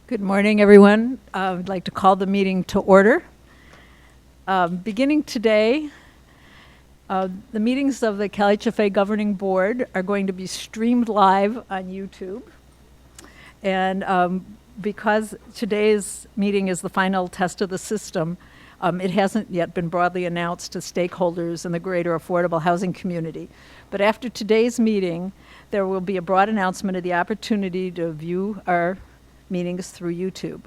Good morning, everyone. I'd like to call the meeting to order. Beginning today, the meetings of the CalHFA Governing Board are going to be streamed live on YouTube. And because today's meeting is the final test of the system, it hasn't yet been broadly announced to stakeholders in the greater affordable housing community. But after today's meeting, there will be a broad announcement of the opportunity to view our meetings through YouTube.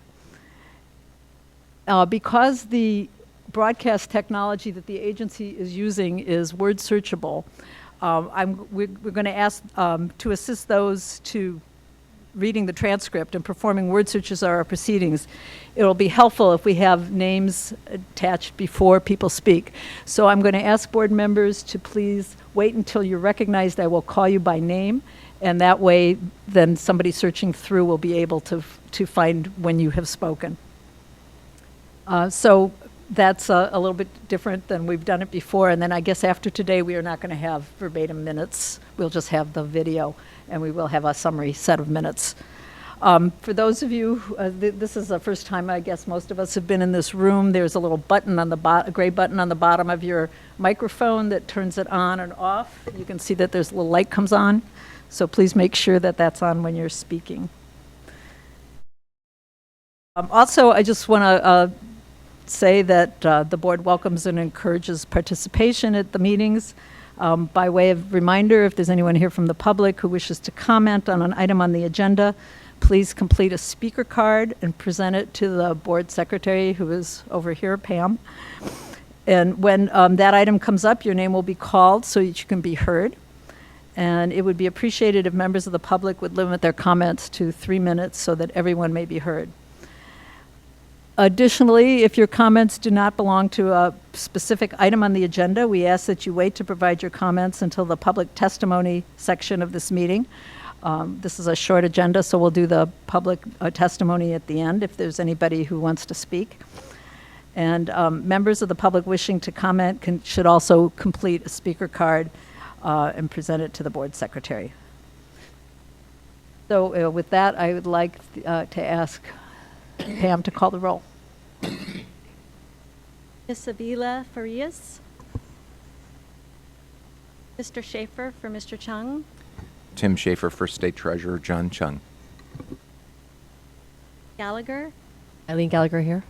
Because the broadcast technology that the agency is using is word searchable, we're going to ask to assist those to reading the transcript and performing word searches of our proceedings. It'll be helpful if we have names attached before people speak. So I'm going to ask board members to please wait until you're recognized. I will call you by name, and that way then somebody searching through will be able to find when you have spoken. So that's a little bit different than we've done it before. And then I guess after today, we are not going to have verbatim minutes. We'll just have the video, and we will have a summary set of minutes. For those of you, this is the first time I guess most of us have been in this room. There's a little button on the a gray button on the bottom of your microphone that turns it on and off. You can see that there's a little light comes on. So please make sure that that's on when you're speaking. Also, I just want to say that the board welcomes and encourages participation at the meetings. By way of reminder, if there's anyone here from the public who wishes to comment on an item on the agenda, please complete a speaker card and present it to the board secretary, who is over here, Pam. And when that item comes up, your name will be called so that you can be heard. And it would be appreciated if members of the public would limit their comments to 3 minutes so that everyone may be heard. Additionally, if your comments do not belong to a specific item on the agenda, we ask that you wait to provide your comments until the public testimony section of this meeting. This is a short agenda, so we'll do the public testimony at the end if there's anybody who wants to speak. And members of the public wishing to comment should also complete a speaker card and present it to the board secretary. So with that, I would like to ask Pam to call the roll. Ms. Avila Farias. Mr. Schaefer for Mr. Chung. Tim Schaefer for State Treasurer John Chung. Gallagher. Eileen Gallagher here.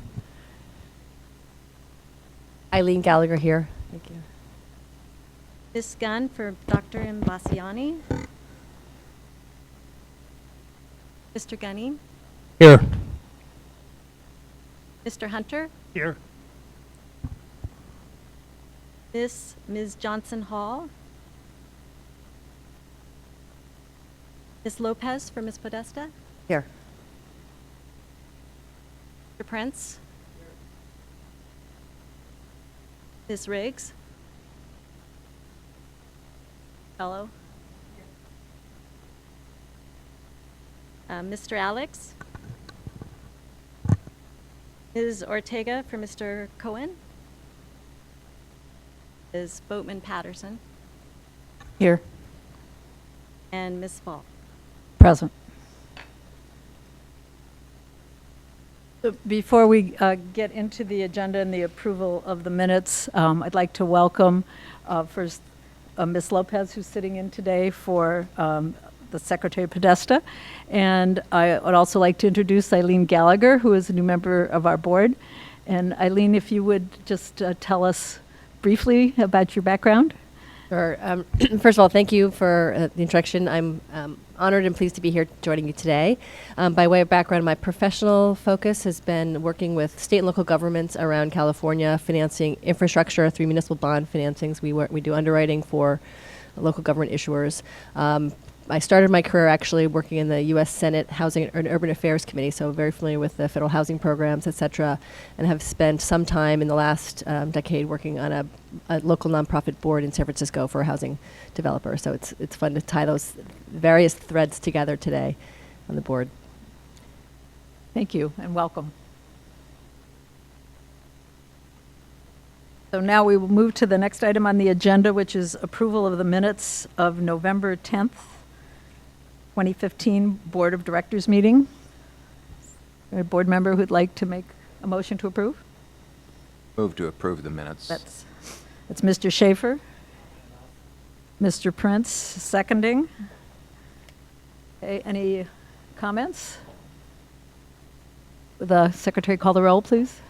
Eileen Gallagher here. Thank you. Ms. Gunn for Dr. Mbasiani. Mr. Gunny. Here. Mr. Hunter. Here. Ms. Johnson Hall. Ms. Lopez for Ms. Podesta. Here. Mr. Prince. Ms. Riggs. Fellow. Mr. Alex. Ms. Ortega for Mr. Cohen. Ms. Boatman-Patterson. Here. And Ms. Fall. Present. So before we get into the agenda and the approval of the minutes, I'd like to welcome first Ms. Lopez, who's sitting in today for the Secretary Podesta. And I would also like to introduce Eileen Gallagher, who is a new member of our board. And Eileen, if you would just tell us briefly about your background. Sure. First of all, thank you for the introduction. I'm honored and pleased to be here joining you today. By way of background, my professional focus has been working with state and local governments around California, financing infrastructure through municipal bond financings. We do underwriting for local government issuers. I started my career actually working in the U.S. Senate Housing and Urban Affairs Committee, so very familiar with the federal housing programs, et cetera, and have spent some time in the last decade working on a local nonprofit board in San Francisco for a housing developer. So it's fun to tie those various threads together today on the board. Thank you and welcome. So now we will move to the next item on the agenda, which is approval of the minutes of November 10th, 2015 Board of Directors meeting. A board member who'd like to make a motion to approve? Move to approve the minutes. That's Mr. Schaefer. Mr. Prince seconding. Okay, any comments? Would the secretary call the roll, please?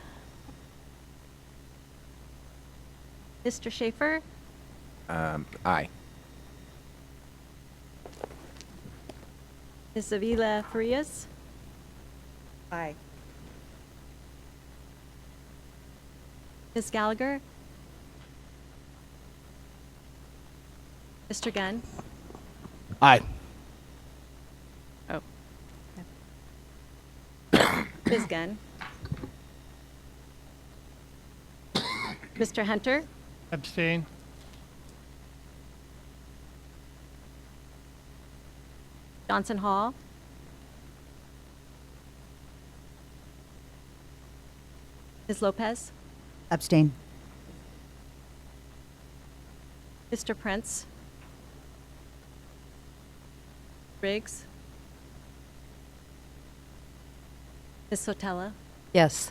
Mr. Schaefer, Aye. Ms. Avila Farias, Aye. Ms. Gallagher, Mr. Gunn, Aye. oh, Ms. Gunn, Mr. Hunter, Abstain. Johnson Hall, Ms. Lopez, Abstain. Mr. Prince, Briggs, Ms. Sotella, Yes.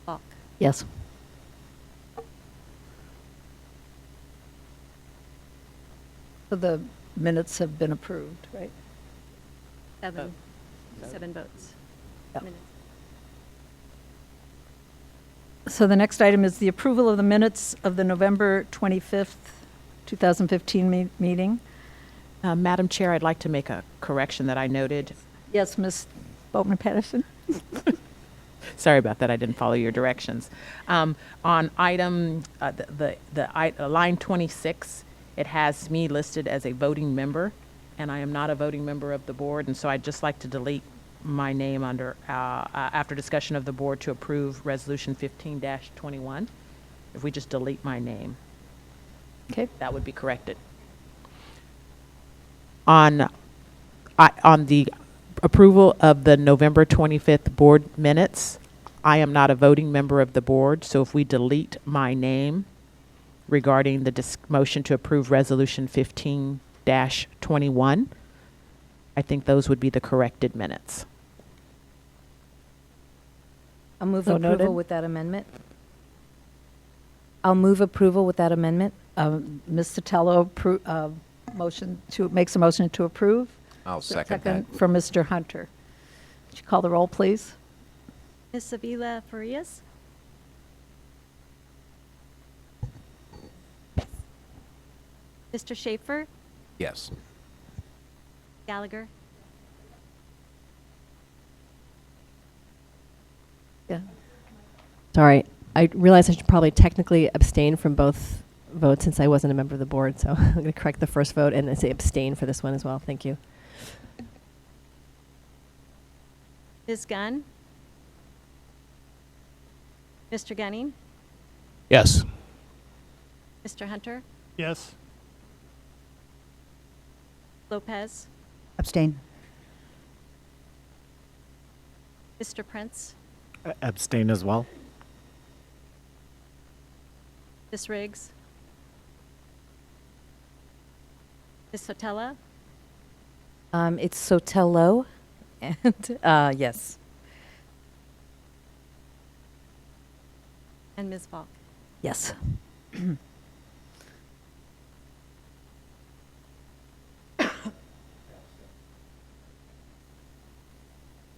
Falk. Yes. So the minutes have been approved, right? Seven votes. Yep. Minutes. So the next item is the approval of the minutes of the November 25th, 2015 meeting. Madam Chair, I'd like to make a correction that I noted. Yes, Ms. Boatman Patterson? Sorry about that, I didn't follow your directions. On item, line 26, it has me listed as a voting member, and I am not a voting member of the board, and so I'd just like to delete my name under, after discussion of the board to approve Resolution 15-21. If we just delete my name, Okay. that would be corrected. On the approval of the November 25th board minutes, I am not a voting member of the board, so if we delete my name regarding the motion to approve Resolution 15-21, I think those would be the corrected minutes. I'll move So noted. approval with that amendment. I'll move approval with that amendment. Ms. Sotelo makes a motion to approve. I'll second that. From Mr. Hunter. Would you call the roll, please? Ms. Avila Farias, Mr. Schaefer, Yes. Gallagher, Yeah. Sorry, I realize I should probably technically abstain from both votes since I wasn't a member of the board, so I'm going to correct the first vote and say abstain for this one as well. Thank you. Ms. Gunn, Mr. Gunning, Yes. Mr. Hunter, Yes. Lopez, Abstain. Mr. Prince, Abstain as well. Ms. Riggs, Ms. Sotella, It's Sotelo, and yes. and Ms. Falk. Yes.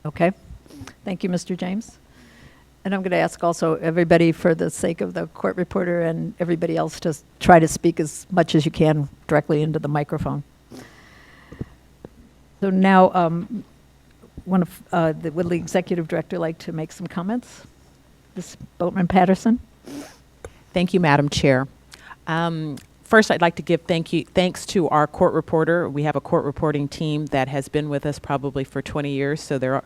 Okay. Thank you, Mr. James. And I'm going to ask also everybody, for the sake of the court reporter and everybody else, to try to speak as much as you can directly into the microphone. So now, would the executive director like to make some comments? Ms. Boatman Patterson? Thank you, Madam Chair. First, I'd like to give thanks to our court reporter. We have a court reporting team that has been with us probably for 20 years, so they're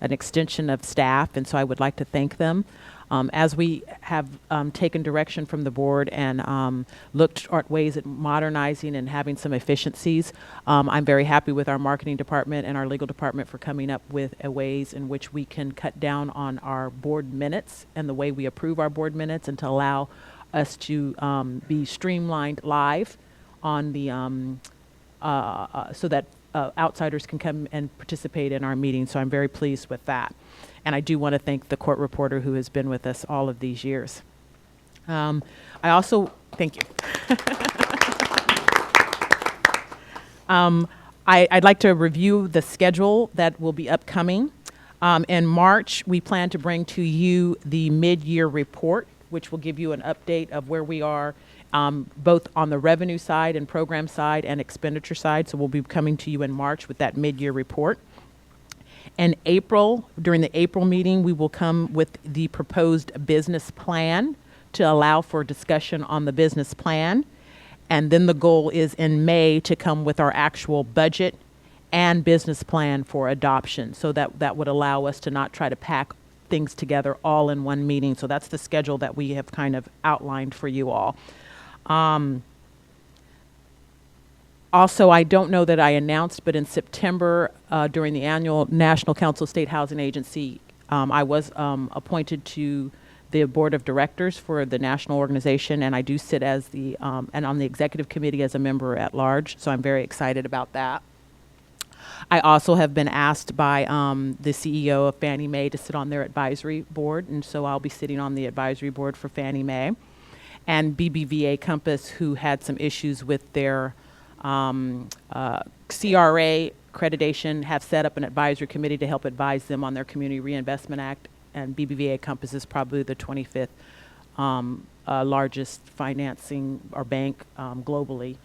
an extension of staff, and so I would like to thank them. As we have taken direction from the board and looked at ways at modernizing and having some efficiencies, I'm very happy with our marketing department and our legal department for coming up with ways in which we can cut down on our board minutes and the way we approve our board minutes, and to allow us to be streamlined live on the so that outsiders can come and participate in our meetings. So I'm very pleased with that. And I do want to thank the court reporter who has been with us all of these years. I also, thank you. I'd like to review the schedule that will be upcoming. In March, we plan to bring to you the mid-year report, which will give you an update of where we are, both on the revenue side and program side and expenditure side. So we'll be coming to you in March with that mid-year report. In April, during the April meeting, we will come with the proposed business plan to allow for discussion on the business plan. And then the goal is in May to come with our actual budget and business plan for adoption. So that would allow us to not try to pack things together all in one meeting. So that's the schedule that we have kind of outlined for you all. Also, I don't know that I announced, but in September, during the annual National Council of State Housing Agency, I was appointed to the board of directors for the national organization, and I do sit as the and on the executive committee as a member at large. So I'm very excited about that. I also have been asked by the CEO of Fannie Mae to sit on their advisory board, and so I'll be sitting on the advisory board for Fannie Mae. And BBVA Compass, who had some issues with their CRA accreditation, have set up an advisory committee to help advise them on their Community Reinvestment Act. And BBVA Compass is probably the 25th largest financing or bank globally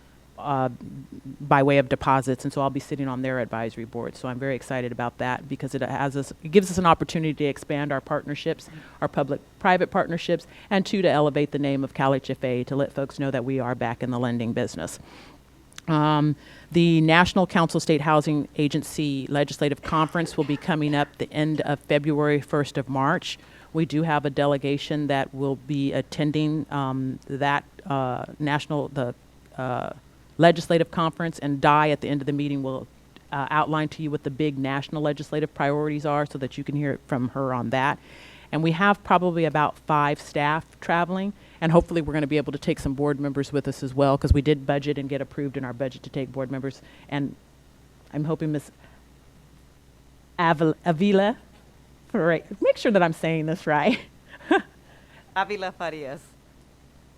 by way of deposits. And so I'll be sitting on their advisory board. So I'm very excited about that because it gives us an opportunity to expand our partnerships, our public-private partnerships, and to elevate the name of CalHFA to let folks know that we are back in the lending business. The National Council of State Housing Agency Legislative Conference will be coming up the end of February, 1st of March. We do have a delegation that will be attending that legislative conference, and Di at the end of the meeting will outline to you what the big national legislative priorities are so that you can hear it from her on that. And we have probably about 5 staff traveling. And hopefully we're going to be able to take some board members with us as well, because we did budget and get approved in our budget to take board members. And I'm hoping Ms. Avila, make sure that I'm saying this right. Avila Farias.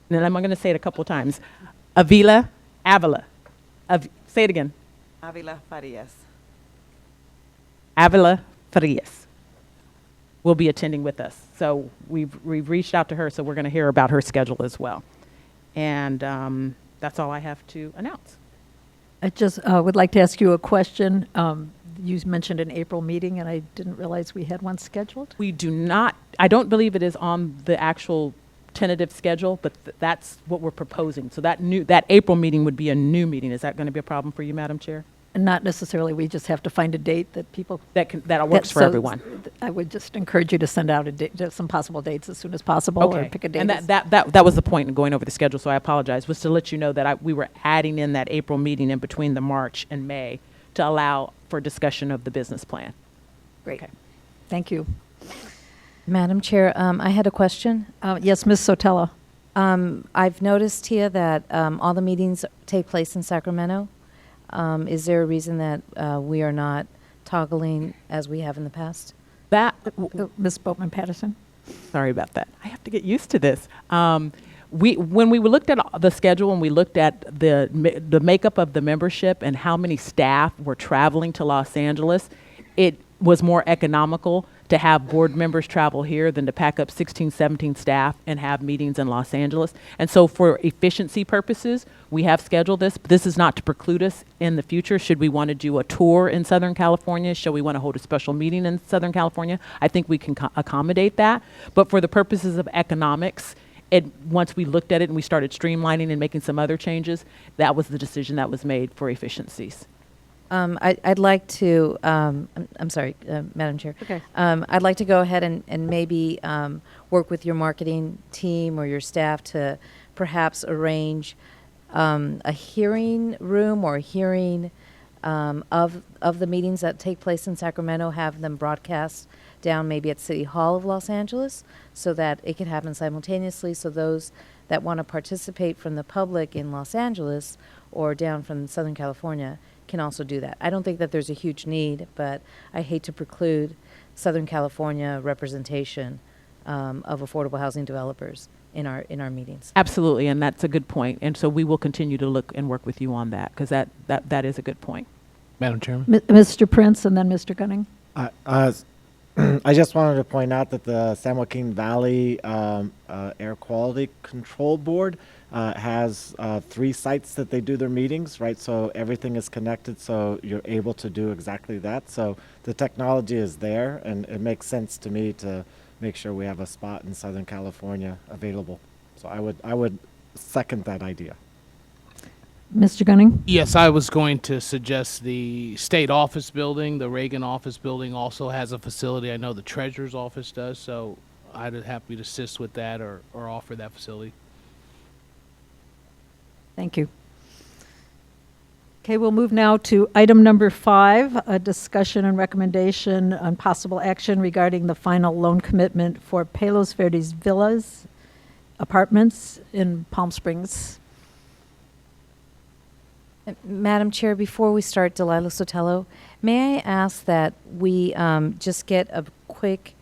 And then I'm going to say it a couple times. Avila. Say it again. Avila Farias. Avila Farias will be attending with us. So we've reached out to her, so we're going to hear about her schedule as well. And that's all I have to announce. I just would like to ask you a question. You mentioned an April meeting, and I didn't realize we had one scheduled. We do not, I don't believe it is on the actual tentative schedule, but that's what we're proposing. So that April meeting would be a new meeting. Is that going to be a problem for you, Madam Chair? And not necessarily, we just have to find a date that people. That works for so everyone. I would just encourage you to send out some possible dates as soon as possible, or pick a date. And that was the point in going over the schedule, so I apologize, was to let you know that we were adding in that April meeting in between the March and May to allow for discussion of the business plan. Great. Okay. Thank you. Madam Chair, I had a question. Yes, Ms. Sotelo. I've noticed here that all the meetings take place in Sacramento. Is there a reason that we are not toggling as we have in the past? Ms. Boatman-Patterson. Sorry about that. I have to get used to this. When we looked at the schedule and we looked at the makeup of the membership and how many staff were traveling to Los Angeles, it was more economical to have board members travel here than to pack up 16, 17 staff and have meetings in Los Angeles. And so for efficiency purposes, we have scheduled this. But this is not to preclude us in the future. Should we want to do a tour in Southern California? Should we want to hold a special meeting in Southern California? I think we can accommodate that. But for the purposes of economics, once we looked at it and we started streamlining and making some other changes, that was the decision that was made for efficiencies. I'd like to, I'm sorry, Madam Chair. Okay. I'd like to go ahead and maybe work with your marketing team or your staff to perhaps arrange a hearing room or a hearing of the meetings that take place in Sacramento, have them broadcast down maybe at City Hall of Los Angeles so that it can happen simultaneously, so those that want to participate from the public in Los Angeles or down from Southern California can also do that. I don't think that there's a huge need, but I hate to preclude Southern California representation of affordable housing developers in our meetings. Absolutely, and that's a good point. And so we will continue to look and work with you on that, because that is a good point. Madam Chairman? Mr. Prince and then Mr. Gunning. I just wanted to point out that the San Joaquin Valley Air Quality Control Board has 3 sites that they do their meetings, right? So everything is connected, so you're able to do exactly that. So the technology is there, and it makes sense to me to make sure we have a spot in Southern California available. So I would second that idea. Mr. Gunning? Yes, I was going to suggest the state office building, the Reagan office building also has a facility. I know the treasurer's office does, so I'd be happy to assist with that or offer that facility. Thank you. Okay, we'll move now to item number 5, a discussion and recommendation on possible action regarding the final loan commitment for Palos Verdes Villas apartments in Palm Springs. Madam Chair, before we start, Delilah Sotelo, may I ask that we just get a quick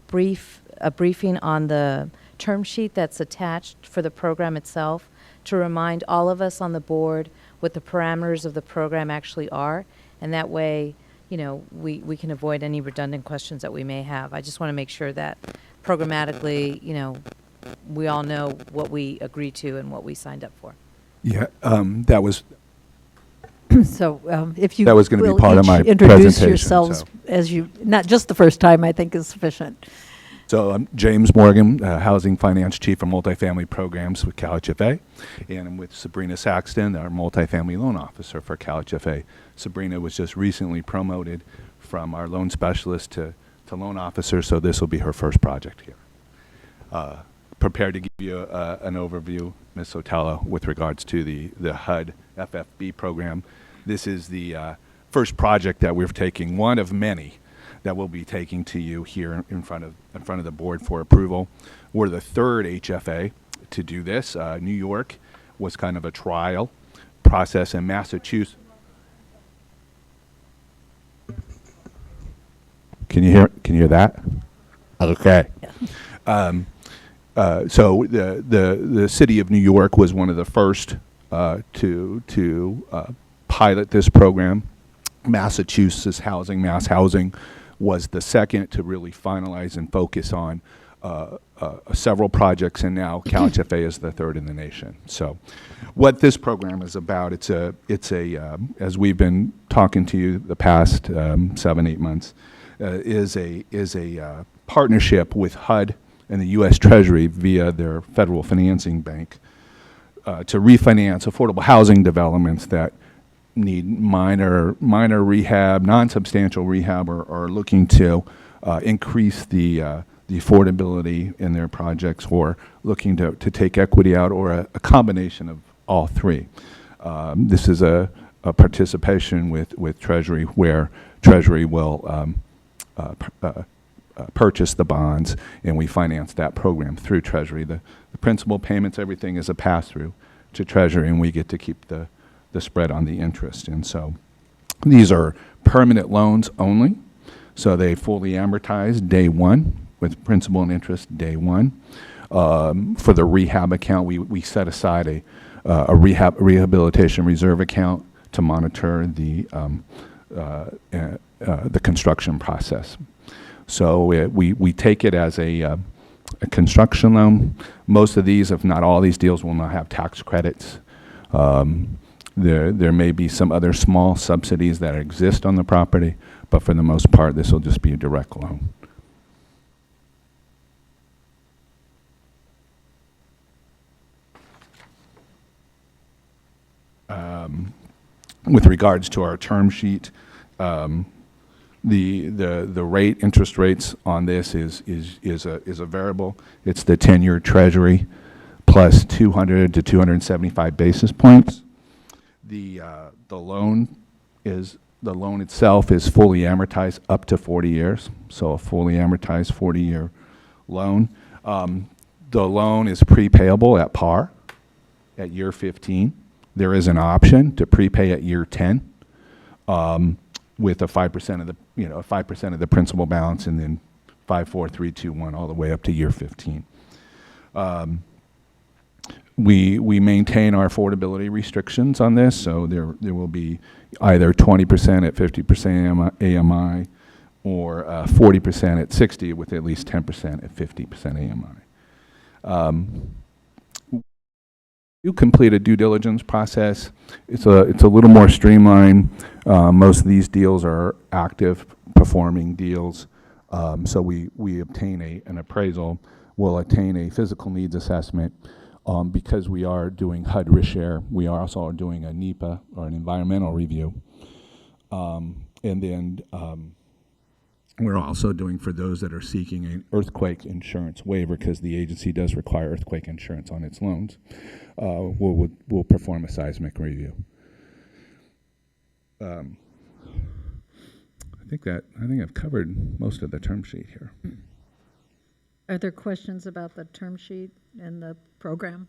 briefing on the term sheet that's attached for the program itself to remind all of us on the board what the parameters of the program actually are, and that way, you know, we can avoid any redundant questions that we may have. I just want to make sure that programmatically, you know, we all know what we agreed to and what we signed up for. Yeah, that was So if you That was gonna be will part of each my introduce presentation, yourselves so. as you, not just the first time, I think is sufficient. So I'm James Morgan, Housing Finance Chief for Multifamily Programs with CalHFA, and I'm with Sabrina Saxton, our Multifamily Loan Officer for CalHFA. Sabrina was just recently promoted from our loan specialist to loan officer, so this will be her first project here. Prepared to give you an overview, Ms. Sotelo, with regards to the HUD FFB program. This is the first project that we're taking, one of many that we'll be taking to you here in front of the board for approval. We're the third HFA to do this. New York was kind of a trial process, in Massachusetts. Can you hear that? Okay. So the city of New York was one of the first to pilot this program. Massachusetts Mass Housing was the second to really finalize and focus on several projects, and now CalHFA is the third in the nation. So what this program is about, it's a as we've been talking to you the past 7-8 months, is a partnership with HUD and the U.S. Treasury via their federal financing bank to refinance affordable housing developments that need minor rehab, non-substantial rehab, or are looking to increase the affordability in their projects, or looking to take equity out, or a combination of all three. This is a participation with Treasury, where Treasury will purchase the bonds, and we finance that program through Treasury. The principal payments, everything is a pass-through to Treasury, and we get to keep the spread on the interest. And so these are permanent loans only, so they fully amortize day one with principal and interest day one. For the rehab account, we set aside a rehabilitation reserve account to monitor the construction process. So we take it as a construction loan. Most of these, if not all these deals, will not have tax credits. There may be some other small subsidies that exist on the property, but for the most part, this will just be a direct loan. With regards to our term sheet, the interest rates on this is a variable. It's the 10-year Treasury plus 200 to 275 basis points. The loan itself is fully amortized up to 40 years, so a fully amortized 40-year loan. The loan is prepayable at par at year 15, There is an option to prepay at year 10 with a 5% of the, 5% of the principal balance, and then 5, 4, 3, 2, 1, all the way up to year 15. We maintain our affordability restrictions on this, so there will be either 20% at 50% AMI or 40% at 60 with at least 10% at 50% AMI. You complete a due diligence process. It's a little more streamlined. Most of these deals are active performing deals. So we obtain an appraisal. We'll obtain a physical needs assessment. Because we are doing HUD risk share, we are also doing a NEPA, or an environmental review. And then we're also doing, for those that are seeking an earthquake insurance waiver, because the agency does require earthquake insurance on its loans, we'll perform a seismic review. I think I've covered most of the term sheet here. Are there questions about the term sheet and the program?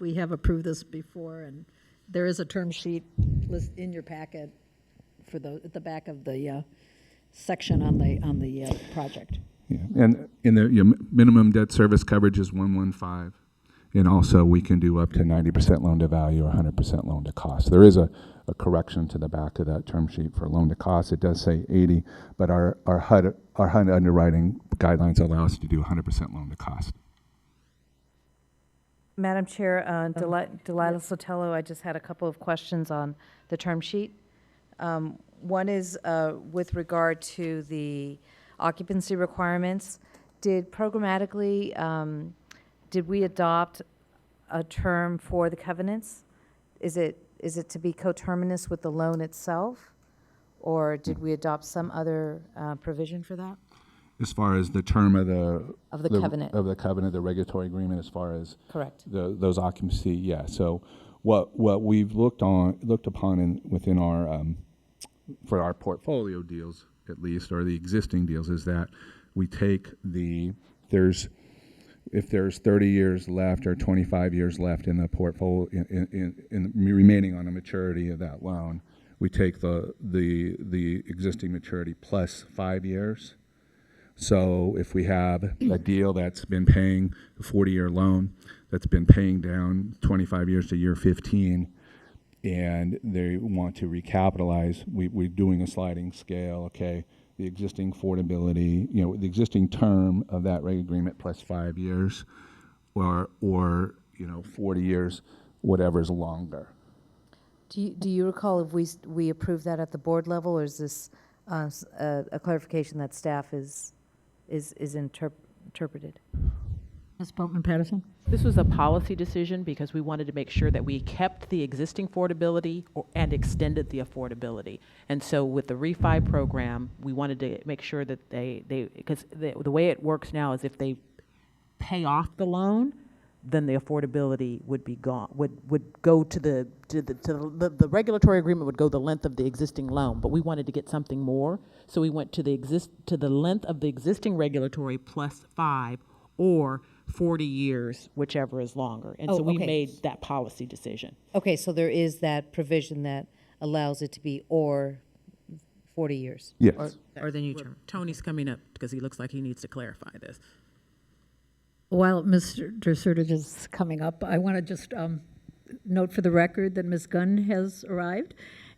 We have approved this before, and there is a term sheet list in your packet for at the back of the section on the project. Yeah, and your minimum debt service coverage is 115, and also we can do up to 90% loan to value or 100% loan to cost. There is a correction to the back of that term sheet for loan to cost. It does say 80, but our HUD underwriting guidelines allow us to do 100% loan to cost. Madam Chair, Delilah Sotelo, I just had a couple of questions on the term sheet. One is with regard to the occupancy requirements. Did we adopt a term for the covenants? Is it to be coterminous with the loan itself, or did we adopt some other provision for that? As far as the term of the covenant. Of the covenant, the regulatory agreement, as far as Correct. those occupancy, yeah. So what we've looked upon within our for our portfolio deals, at least, or the existing deals, is that we take if there's 30 years left or 25 years left in the portfolio in remaining on the maturity of that loan, we take the existing maturity plus 5 years. So if we have a deal that's been paying a 40-year loan that's been paying down 25 years to year 15, and they want to recapitalize, we're doing a sliding scale. Okay, the existing affordability, the existing term of that rate agreement plus 5 years, or 40 years, whatever's longer. Do you recall if we approved that at the board level, or is this a clarification that staff is interpreted? Ms. Boatman-Patterson? This was a policy decision because we wanted to make sure that we kept the existing affordability and extended the affordability. And so with the refi program, we wanted to make sure that because the way it works now is if they pay off the loan, then the affordability would be gone, would go to the regulatory agreement would go the length of the existing loan, but we wanted to get something more, so we went to the length of the existing regulatory plus 5 or 40 years, whichever is longer. And so we made that policy decision. Okay, so there is that provision that allows it to be or 40 years. Yes. Or the new term. Tony's coming up because he looks like he needs to clarify this. While Mr. Surtage is coming up, I want to just note for the record that Ms. Gunn has arrived,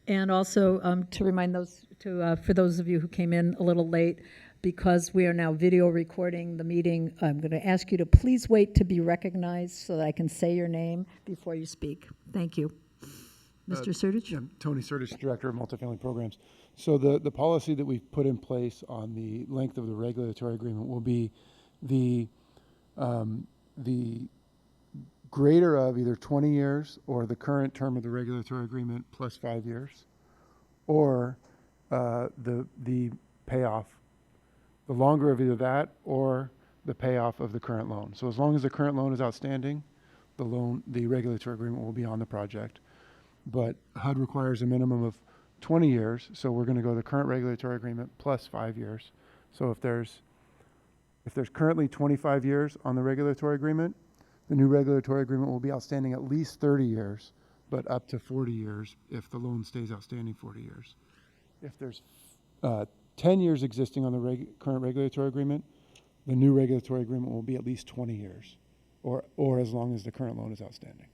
and also to remind for those of you who came in a little late, because we are now video recording the meeting, I'm going to ask you to please wait to be recognized so that I can say your name before you speak. Thank you. Mr. Surtage? Yeah, Tony Surtage, Director of Multifamily Programs. So the policy that we've put in place on the length of the regulatory agreement will be the greater of either 20 years or the current term of the regulatory agreement plus 5 years, or the payoff, the longer of either that or the payoff of the current loan. So as long as the current loan is outstanding, the regulatory agreement will be on the project. But HUD requires a minimum of 20 years, so we're going to go the current regulatory agreement plus 5 years. So if there's currently 25 years on the regulatory agreement, the new regulatory agreement will be outstanding at least 30 years but up to 40 years if the loan stays outstanding 40 years. If there's 10 years existing on the current regulatory agreement, the new regulatory agreement will be at least 20 years, or as long as the current loan is outstanding.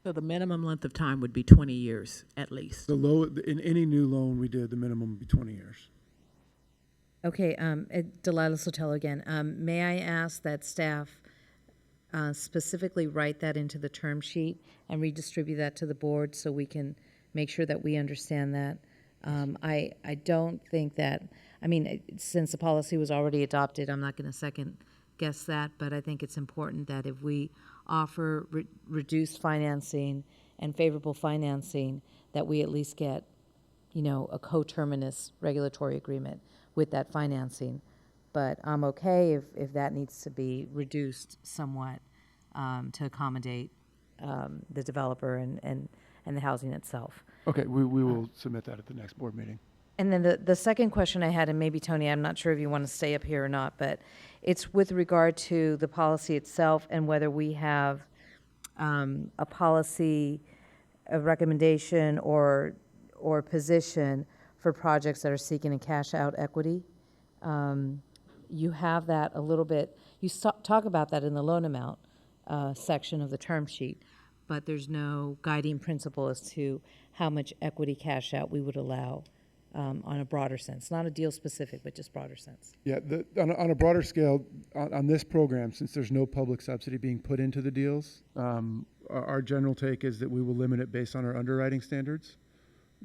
So the minimum length of time would be 20 years at least. In any new loan we did, the minimum would be 20 years. Okay, Delilah Sotelo again. May I ask that staff specifically write that into the term sheet and redistribute that to the board so we can make sure that we understand that? I don't think that, I mean, since the policy was already adopted, I'm not going to second guess that, but I think it's important that if we offer reduced financing and favorable financing, that we at least get, a coterminous regulatory agreement with that financing. But I'm okay if that needs to be reduced somewhat to accommodate the developer and the housing itself. Okay, we will submit that at the next board meeting. And then the second question I had, and maybe Tony, I'm not sure if you want to stay up here or not, but it's with regard to the policy itself and whether we have a policy, a recommendation or position for projects that are seeking a cash out equity. You have that a little bit, you talk about that in the loan amount section of the term sheet, but there's no guiding principle as to how much equity cash out we would allow on a broader sense, not a deal specific, but just broader sense. Yeah, on a broader scale, on this program, since there's no public subsidy being put into the deals, our general take is that we will limit it based on our underwriting standards.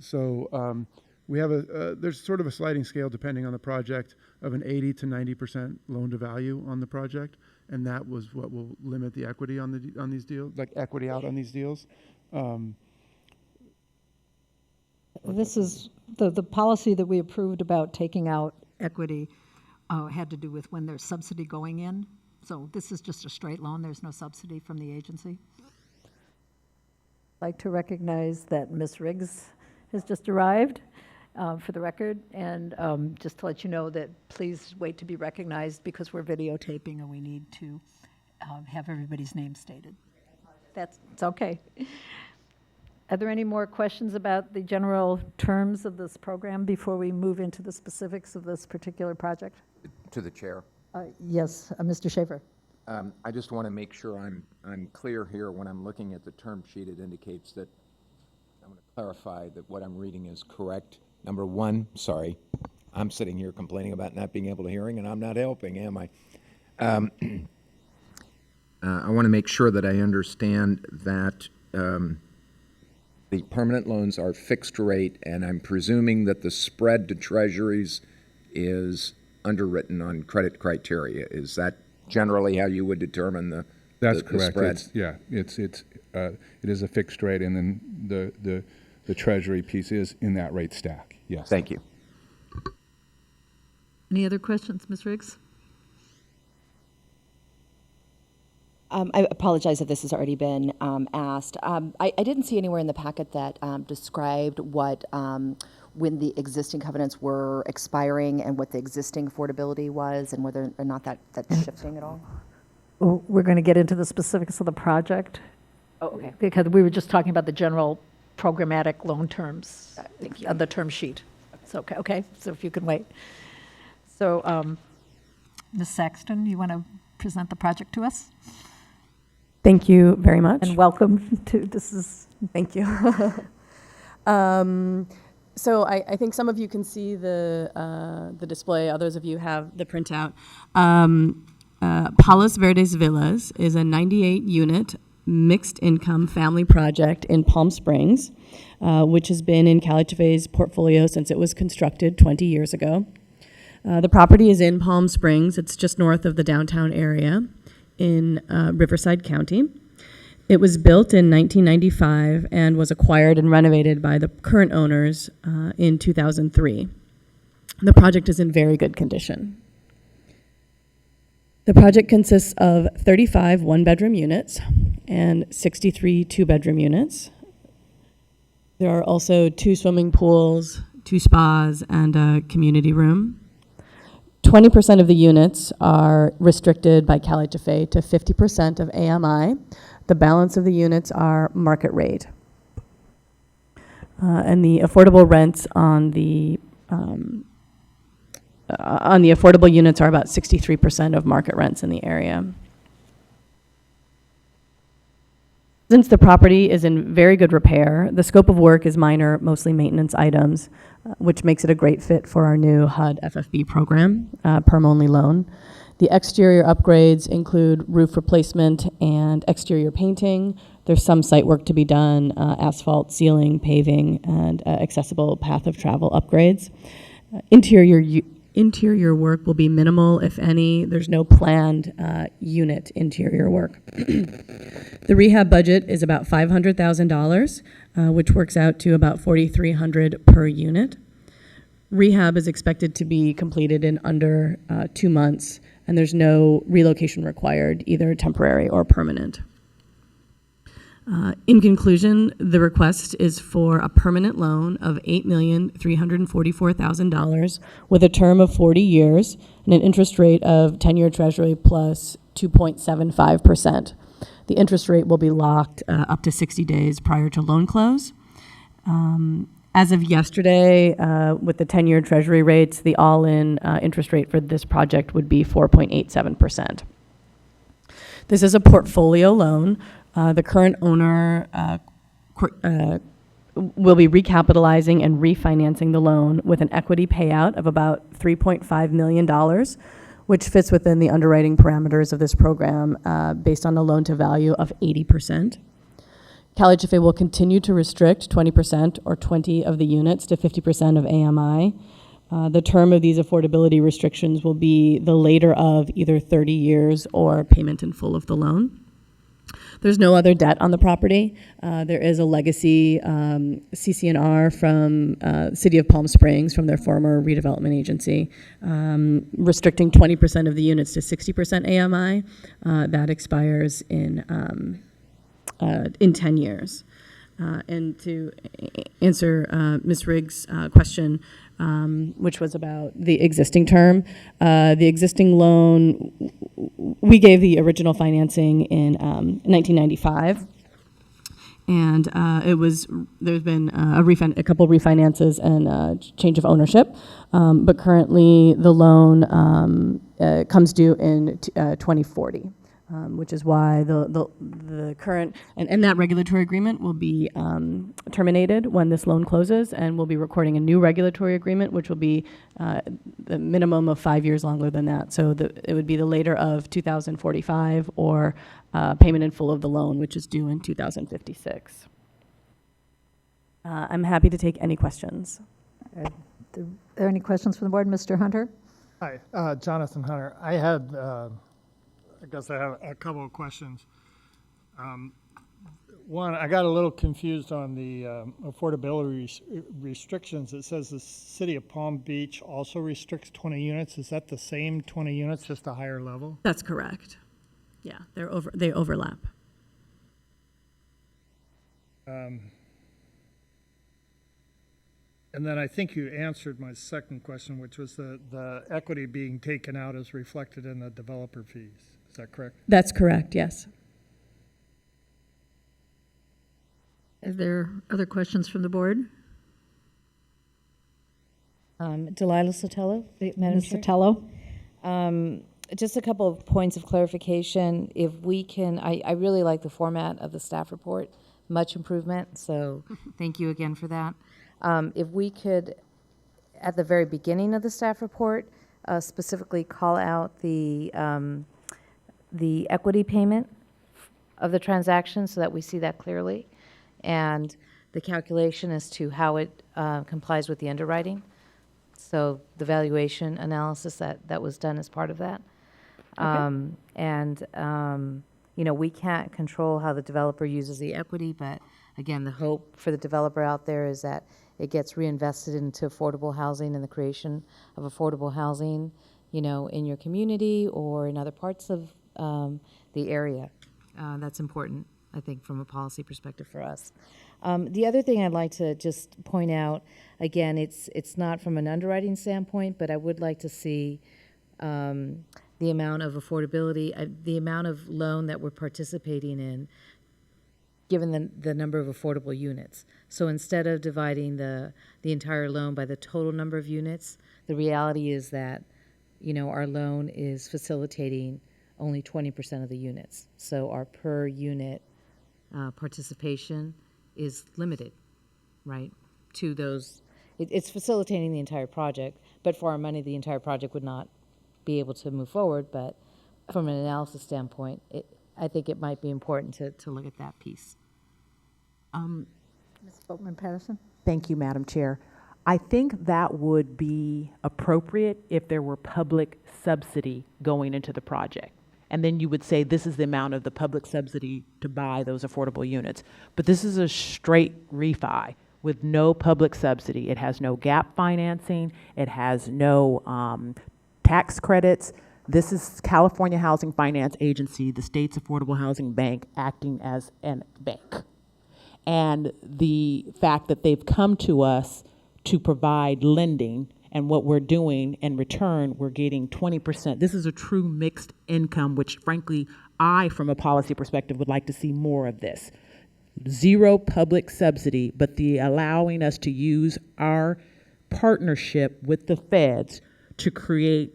So we have there's sort of a sliding scale depending on the project of an 80 to 90% loan to value on the project, and that was what will limit the equity on these deals, like equity out on these deals. This is the policy that we approved about taking out equity had to do with when there's subsidy going in. So this is just a straight loan. There's no subsidy from the agency. I'd like to recognize that Ms. Riggs has just arrived for the record. And just to let you know that please wait to be recognized because we're videotaping and we need to have everybody's name stated. It's okay. Are there any more questions about the general terms of this program before we move into the specifics of this particular project? To the chair. Yes, Mr. Schaefer. I just want to make sure I'm clear here. When I'm looking at the term sheet, it indicates that I'm going to clarify that what I'm reading is correct. Number one, sorry, I'm sitting here complaining about not being able to hearing, and I'm not helping, am I? I want to make sure that I understand that the permanent loans are fixed rate, and I'm presuming that the spread to treasuries is underwritten on credit criteria. Is that generally how you would determine the That's the correct. spread? It is a fixed rate, and then the treasury piece is in that rate stack. Yes. Thank you. Any other questions, Ms. Riggs? I apologize if this has already been asked. I didn't see anywhere in the packet that described what when the existing covenants were expiring and what the existing affordability was and whether or not that's shifting at all. We're going to get into the specifics of the project. Oh, okay. Because we were just talking about the general programmatic loan terms Thank you. on the term sheet. So, okay, so if you can wait. So, Ms. Saxton, you want to present the project to us? Thank you very much. And welcome to, this is, Thank you. So I think some of you can see the display. Others of you have the printout. Palos Verdes Villas is a 98-unit mixed income family project in Palm Springs, which has been in CalHFA's portfolio since it was constructed 20 years ago. The property is in Palm Springs. It's just north of the downtown area in Riverside County. It was built in 1995 and was acquired and renovated by the current owners in 2003. The project is in very good condition. The project consists of 35 one-bedroom units and 63 two-bedroom units. There are also 2 swimming pools, 2 spas, and a community room. 20% of the units are restricted by CalHFA to 50% of AMI. The balance of the units are market rate. And the affordable rents on the affordable units are about 63% of market rents in the area. Since the property is in very good repair, the scope of work is minor, mostly maintenance items, which makes it a great fit for our new HUD FFB program, perm-only loan. The exterior upgrades include roof replacement and exterior painting. There's some site work to be done, asphalt, ceiling, paving, and accessible path of travel upgrades. Interior work will be minimal, if any. There's no planned unit interior work. The rehab budget is about $500,000, which works out to about $4,300 per unit. Rehab is expected to be completed in under 2 months, and there's no relocation required, either temporary or permanent. In conclusion, the request is for a permanent loan of $8,344,000 with a term of 40 years and an interest rate of 10-year Treasury plus 2.75%. The interest rate will be locked up to 60 days prior to loan close. As of yesterday, with the 10-year Treasury rates, the all-in interest rate for this project would be 4.87%. This is a portfolio loan. The current owner will be recapitalizing and refinancing the loan with an equity payout of about $3.5 million, which fits within the underwriting parameters of this program based on a loan to value of 80%. CalHFA will continue to restrict 20% or 20 of the units to 50% of AMI. The term of these affordability restrictions will be the later of either 30 years or payment in full of the loan. There's no other debt on the property. There is a legacy CC&R from the City of Palm Springs from their former redevelopment agency, restricting 20% of the units to 60% AMI. That expires in 10 years. And to answer Ms. Riggs' question, which was about the existing term, the existing loan, we gave the original financing in 1995. And there's been a couple refinances and change of ownership. But currently the loan comes due in 2040. Which is why the current, and that regulatory agreement will be terminated when this loan closes, and we'll be recording a new regulatory agreement, which will be the minimum of 5 years longer than that. So it would be the later of 2045 or payment in full of the loan, which is due in 2056. I'm happy to take any questions. Are there any questions from the board? Mr. Hunter? Hi, Jonathan Hunter. I had I guess I have a couple of questions. One, I got a little confused on the affordability restrictions. It says the City of Palm Beach also restricts 20 units. Is that the same 20 units, just a higher level? That's correct. Yeah, they overlap. And then I think you answered my second question, which was the equity being taken out is reflected in the developer fees. Is that correct? That's correct, yes. Are there other questions from the board? Delilah Sotelo, Madam Ms. Chair. Sotelo? Just a couple of points of clarification. If we can, I really like the format of the staff report, much improvement, so thank you again for that. If we could, at the very beginning of the staff report, specifically call out the equity payment of the transaction so that we see that clearly, and the calculation as to how it complies with the underwriting. So the valuation analysis that was done as part of that. Okay. We can't control how the developer uses the equity, but again, the hope for the developer out there is that it gets reinvested into affordable housing and the creation of affordable housing, in your community or in other parts of the area. That's important, I think, from a policy perspective for us. The other thing I'd like to just point out, again, it's not from an underwriting standpoint, but I would like to see the amount of affordability, the amount of loan that we're participating in given the number of affordable units. So instead of dividing the entire loan by the total number of units, the reality is that, our loan is facilitating only 20% of the units. So our per unit participation is limited, right, to those. It's facilitating the entire project, but for our money, the entire project would not be able to move forward. But from an analysis standpoint, I think it might be important to look at that piece. Ms. Boatman Patterson? Thank you, Madam Chair. I think that would be appropriate if there were public subsidy going into the project. And then you would say this is the amount of the public subsidy to buy those affordable units. But this is a straight refi with no public subsidy. It has no gap financing. It has no tax credits. This is California Housing Finance Agency, the state's affordable housing bank, acting as a bank. And the fact that they've come to us to provide lending, and what we're doing in return, we're getting 20%. This is a true mixed income, which frankly, I, from a policy perspective, would like to see more of this. Zero public subsidy, but the allowing us to use our partnership with the feds to create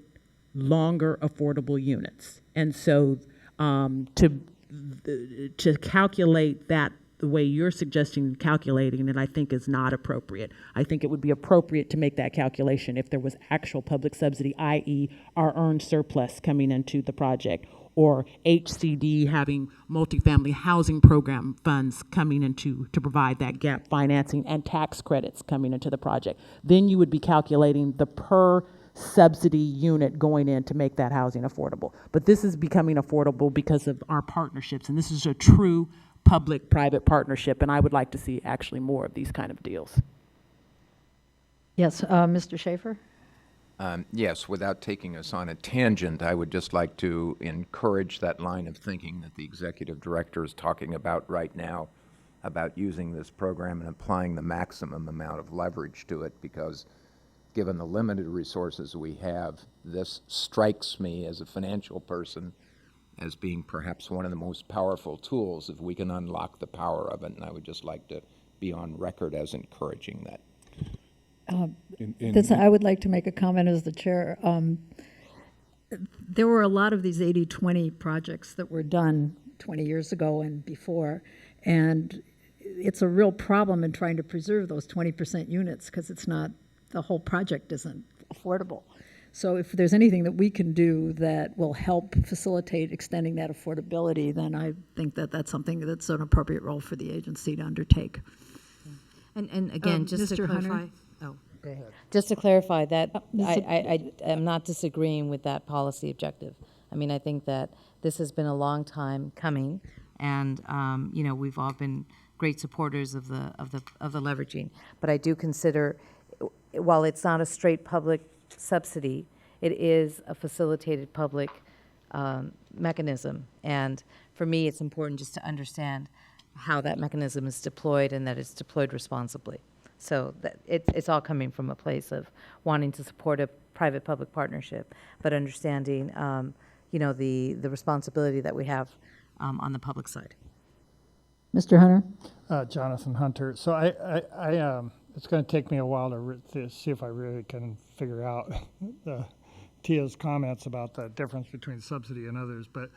longer affordable units. And so to calculate that the way you're suggesting calculating it, I think is not appropriate. I think it would be appropriate to make that calculation if there was actual public subsidy, i.e. our earned surplus coming into the project, or HCD having multifamily housing program funds coming into to provide that gap financing and tax credits coming into the project. Then you would be calculating the per subsidy unit going in to make that housing affordable. But this is becoming affordable because of our partnerships, and this is a true public-private partnership, and I would like to see actually more of these kind of deals. Yes, Mr. Schaefer? Yes, without taking us on a tangent, I would just like to encourage that line of thinking that the executive director is talking about right now, about using this program and applying the maximum amount of leverage to it, because given the limited resources we have, this strikes me as a financial person as being perhaps one of the most powerful tools if we can unlock the power of it, and I would just like to be on record as encouraging that. I would like to make a comment as the chair. There were a lot of these 80-20 projects that were done 20 years ago and before, and it's a real problem in trying to preserve those 20% units because it's not, the whole project isn't affordable. So if there's anything that we can do that will help facilitate extending that affordability, then I think that that's something that's an appropriate role for the agency to undertake. And again, just to Mr. clarify. Hunter? Oh, go ahead. Just to clarify that, I am not disagreeing with that policy objective. I mean, I think that this has been a long time coming, and we've all been great supporters of the leveraging. But I do consider, while it's not a straight public subsidy, it is a facilitated public mechanism. And for me, it's important just to understand how that mechanism is deployed and that it's deployed responsibly. So that it's all coming from a place of wanting to support a private-public partnership, but understanding, the responsibility that we have on the public side. Mr. Hunter? Jonathan Hunter. So I it's going to take me a while to see if I really can figure out Tia's comments about the difference between subsidy and others. But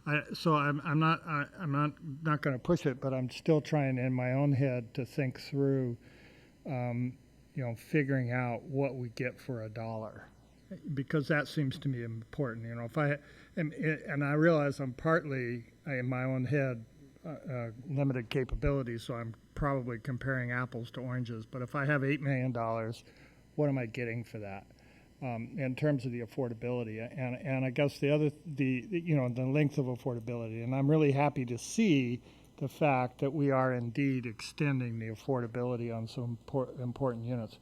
I'm not going to push it, but I'm still trying in my own head to think through, figuring out what we get for a dollar, because that seems to me important. If and I realize I'm partly in my own head limited capabilities, so I'm probably comparing apples to oranges. But if I have $8 million, what am I getting for that in terms of the affordability? And I guess the length of affordability. And I'm really happy to see the fact that we are indeed extending the affordability on some important units.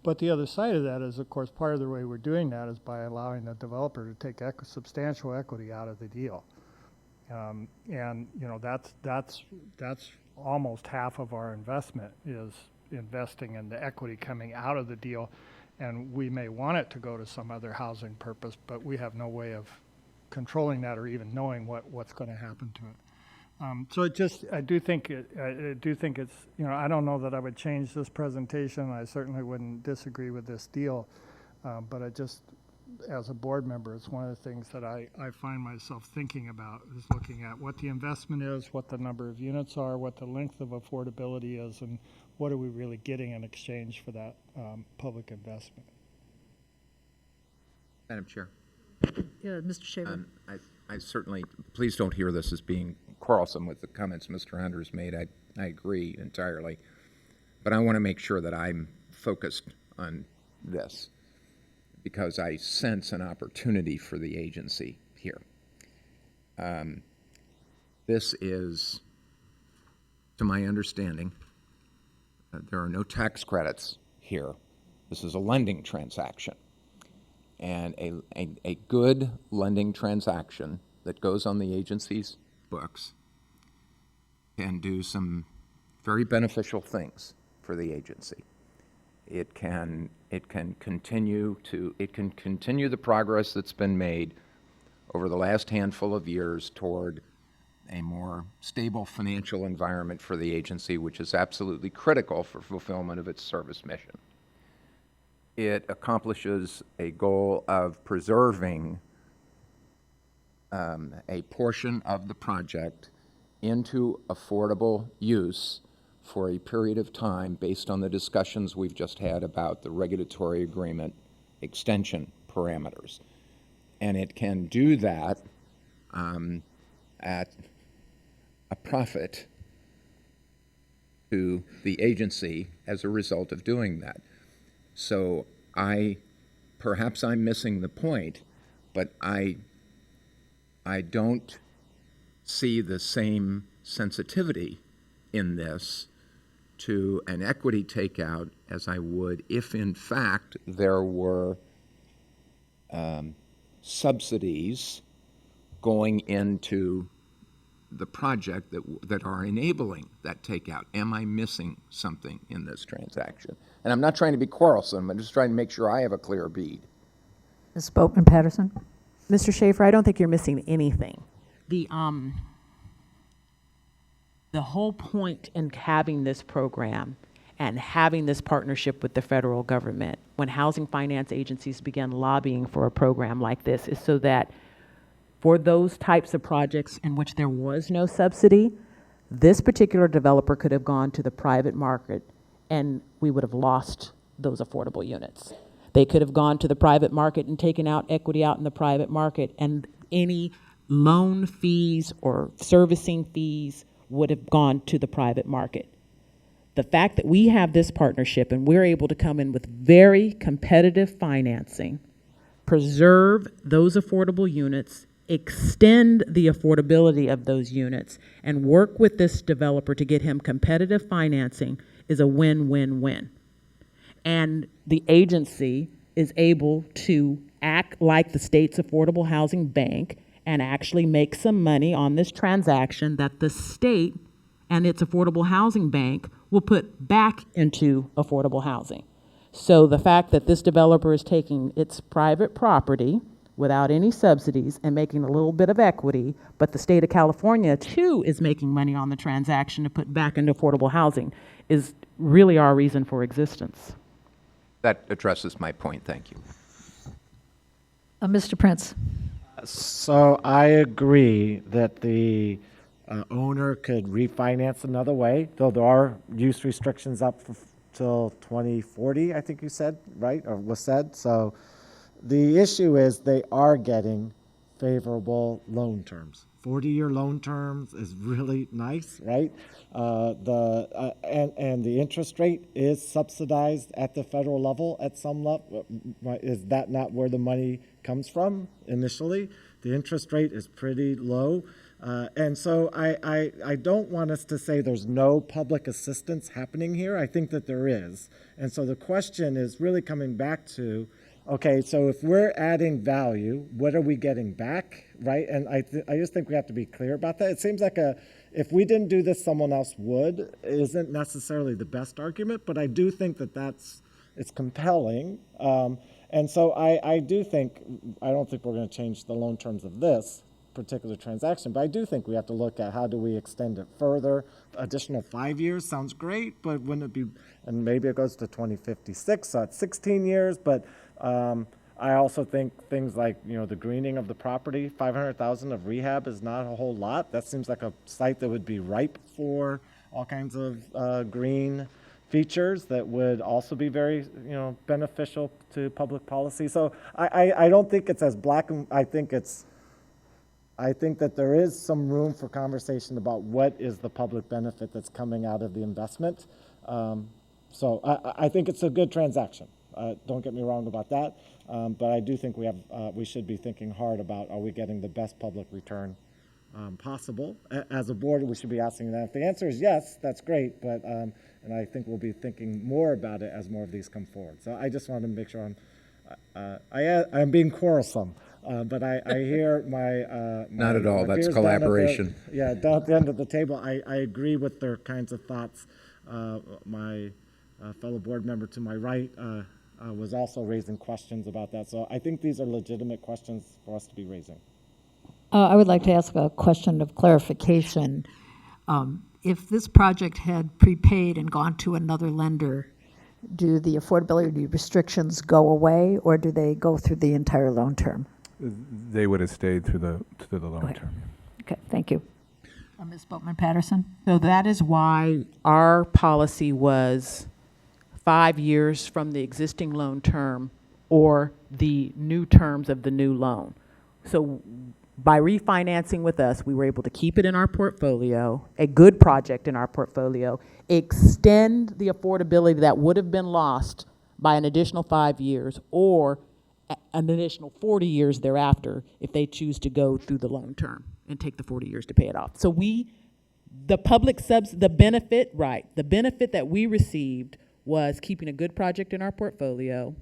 But the other side of that is, of course, part of the way we're doing that is by allowing the developer to take substantial equity out of the deal. That's almost half of our investment is investing in the equity coming out of the deal, and we may want it to go to some other housing purpose, but we have no way of controlling that or even knowing what's going to happen to it. So it just, I do think it's, I don't know that I would change this presentation. I certainly wouldn't disagree with this deal. But I just, as a board member, it's one of the things that I find myself thinking about, is looking at what the investment is, what the number of units are, what the length of affordability is, and what are we really getting in exchange for that public investment. Madam Chair. Yeah, Mr. Shaver. I certainly, please don't hear this as being quarrelsome with the comments Mr. Hunter's made. I agree entirely. But I want to make sure that I'm focused on this, because I sense an opportunity for the agency here. This is, to my understanding, there are no tax credits here. This is a lending transaction. And a good lending transaction that goes on the agency's books can do some very beneficial things for the agency. It can continue the progress that's been made over the last handful of years toward a more stable financial environment for the agency, which is absolutely critical for fulfillment of its service mission. It accomplishes a goal of preserving a portion of the project into affordable use for a period of time based on the discussions we've just had about the regulatory agreement extension parameters. And it can do that at a profit to the agency as a result of doing that. So perhaps I'm missing the point, but I don't see the same sensitivity in this to an equity takeout as I would if, in fact, there were subsidies going into the project that are enabling that takeout. Am I missing something in this transaction? And I'm not trying to be quarrelsome. I'm just trying to make sure I have a clear bead. Ms. Boatman-Patterson. Mr. Schaefer, I don't think you're missing anything. The whole point in having this program and having this partnership with the federal government, when housing finance agencies began lobbying for a program like this, is so that for those types of projects in which there was no subsidy, this particular developer could have gone to the private market and we would have lost those affordable units. They could have gone to the private market and taken out equity out in the private market, and any loan fees or servicing fees would have gone to the private market. The fact that we have this partnership and we're able to come in with very competitive financing, preserve those affordable units, extend the affordability of those units, and work with this developer to get him competitive financing is a win-win-win. And the agency is able to act like the state's affordable housing bank and actually make some money on this transaction that the state and its affordable housing bank will put back into affordable housing. So the fact that this developer is taking its private property without any subsidies and making a little bit of equity, but the state of California too is making money on the transaction to put back into affordable housing, is really our reason for existence. That addresses my point. Thank you. Mr. Prince. So I agree that the owner could refinance another way, though there are use restrictions up till 2040, I think you said, right, or was said. So the issue is they are getting favorable loan terms. 40-year loan terms is really nice, right? And the interest rate is subsidized at the federal level at some level. Is that not where the money comes from initially? The interest rate is pretty low. And so I don't want us to say there's no public assistance happening here. I think that there is. And so the question is really coming back to, okay, so if we're adding value, what are we getting back, right? And I just think we have to be clear about that. It seems like if we didn't do this, someone else would, isn't necessarily the best argument, but I do think that it's compelling. And so I do think, I don't think we're going to change the loan terms of this, particular transaction. But I do think we have to look at how do we extend it further. Additional 5 years sounds great, but wouldn't it be, and maybe it goes to 2056, so it's 16 years, but I also think things like, the greening of the property, 500,000 of rehab is not a whole lot. That seems like a site that would be ripe for all kinds of green features that would also be very, beneficial to public policy. So I don't think it's as black and I think that there is some room for conversation about what is the public benefit that's coming out of the investment. So I think it's a good transaction. Don't get me wrong about that. But I do think we should be thinking hard about, are we getting the best public return possible? As a board, we should be asking that. If the answer is yes, that's great. But and I think we'll be thinking more about it as more of these come forward. So I just wanted to make sure I'm being quarrelsome. But I hear my Not at all. my That's peers down at the- collaboration. down at the end of the table. I agree with their kinds of thoughts. My fellow board member to my right was also raising questions about that. So I think these are legitimate questions for us to be raising. I would like to ask a question of clarification. If this project had prepaid and gone to another lender, do the affordability restrictions go away, or do they go through the entire loan term? They would have stayed through the long term. Okay, thank you. Ms. Boatman-Patterson? So that is why our policy was 5 years from the existing loan term or the new terms of the new loan. So by refinancing with us, we were able to keep it in our portfolio, a good project in our portfolio, extend the affordability that would have been lost by an additional 5 years or an additional 40 years thereafter if they choose to go through the loan term and take the 40 years to pay it off. So the benefit that we received was keeping a good project in our portfolio,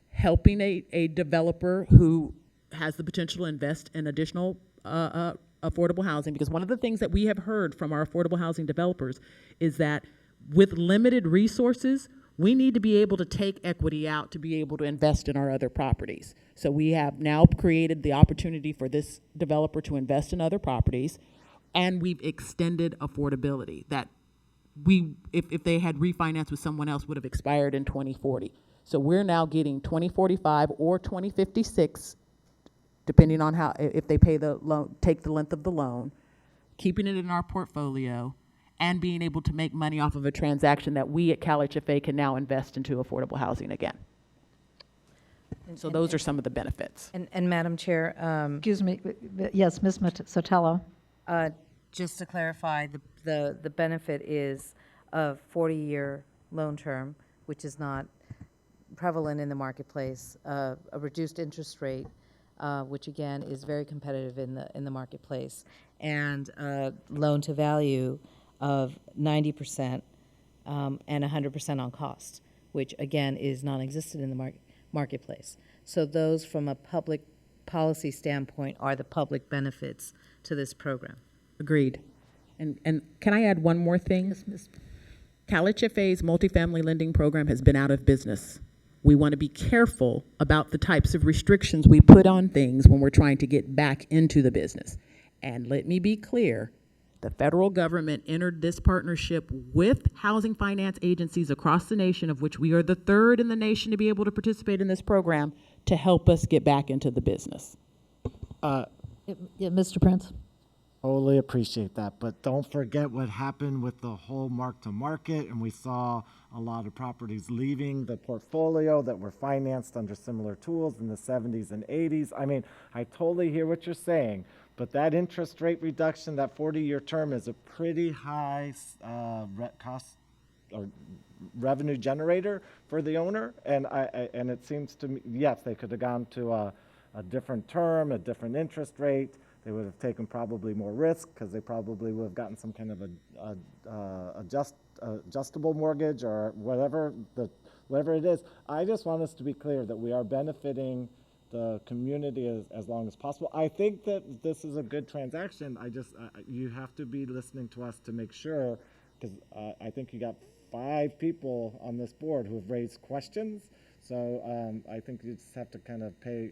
helping a developer who has the potential to invest in additional affordable housing, because one of the things that we have heard from our affordable housing developers is that with limited resources, we need to be able to take equity out to be able to invest in our other properties. So we have now created the opportunity for this developer to invest in other properties, and we've extended affordability that if they had refinanced with someone else, would have expired in 2040. So we're now getting 2045 or 2056, depending on if they pay the loan, take the length of the loan, keeping it in our portfolio, and being able to make money off of a transaction that we at CalHFA can now invest into affordable housing again. So those are some of the benefits. And Madam Chair, Excuse me, yes, Ms. Sotelo? just to clarify, the benefit is a 40-year loan term, which is not prevalent in the marketplace, a reduced interest rate, which again is very competitive in the marketplace, and loan to value of 90% and 100% on cost, which again is non-existent in the marketplace. So those, from a public policy standpoint, are the public benefits to this program. Agreed. And can I add one more thing? Yes, CalHFA's multifamily lending program has been out of business. We want to be careful about the types of restrictions we put on things when we're trying to get back into the business. And let me be clear, the federal government entered this partnership with housing finance agencies across the nation, of which we are the third in the nation to be able to participate in this program, to help us get back into the business. Yeah, Mr. Prince? Totally appreciate that, but don't forget what happened with the whole mark-to-market, and we saw a lot of properties leaving the portfolio that were financed under similar tools in the 70s and 80s. I mean, I totally hear what you're saying, but that interest rate reduction, that 40-year term, is a pretty high cost or revenue generator for the owner, and and it seems to me, yes, they could have gone to a different term, a different interest rate. They would have taken probably more risk because they probably would have gotten some kind of adjustable mortgage or whatever it is. I just want us to be clear that we are benefiting the community as long as possible. I think that this is a good transaction. You have to be listening to us to make sure, because I think you got 5 people on this board who have raised questions. So I think you just have to kind of pay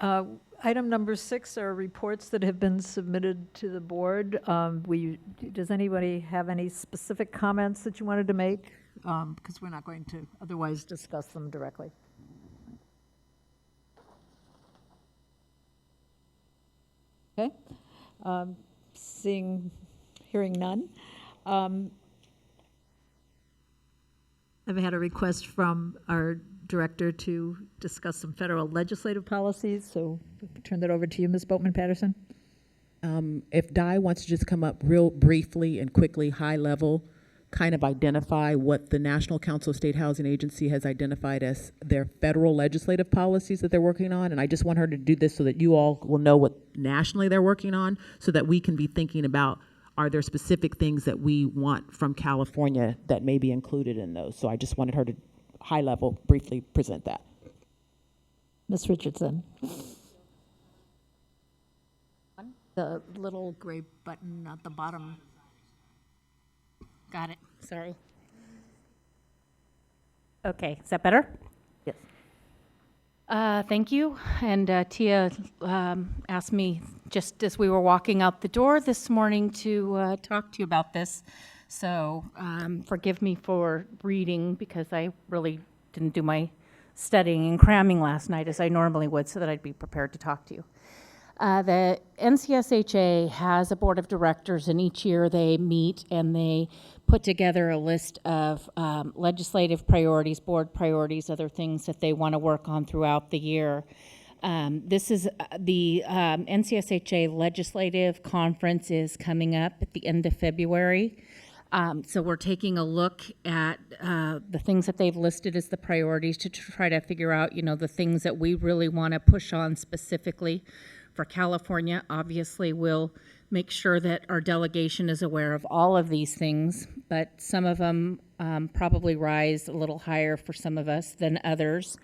Item number 6 are reports that have been submitted to the board. Does anybody have any specific comments that you wanted to make? Because we're not going to otherwise discuss them directly. Okay. Hearing none. I've had a request from our director to discuss some federal legislative policies, so I'll turn that over to you, Ms. Boatman-Patterson. If Di wants to just come up real briefly and quickly, high level, kind of identify what the National Council of State Housing Agency has identified as their federal legislative policies that they're working on. And I just want her to do this so that you all will know what nationally they're working on, so that we can be thinking about, are there specific things that we want from California that may be included in those? So I just wanted her to high level briefly present that. Ms. Richardson. The little gray button at the bottom. Got it. Sorry. Okay, is that better? Yes. Thank you. And Tia asked me just as we were walking out the door this morning to talk to you about this. So forgive me for reading, because I really didn't do my studying and cramming last night as I normally would, so that I'd be prepared to talk to you. The NCSHA has a board of directors, and each year they meet and they put together a list of legislative priorities, board priorities, other things that they want to work on throughout the year. This is the NCSHA Legislative Conference is coming up at the end of February. So we're taking a look at the things that they've listed as the priorities to try to figure out, the things that we really want to push on specifically. For California, obviously, we'll make sure that our delegation is aware of all of these things, but some of them probably rise a little higher for some of us than others.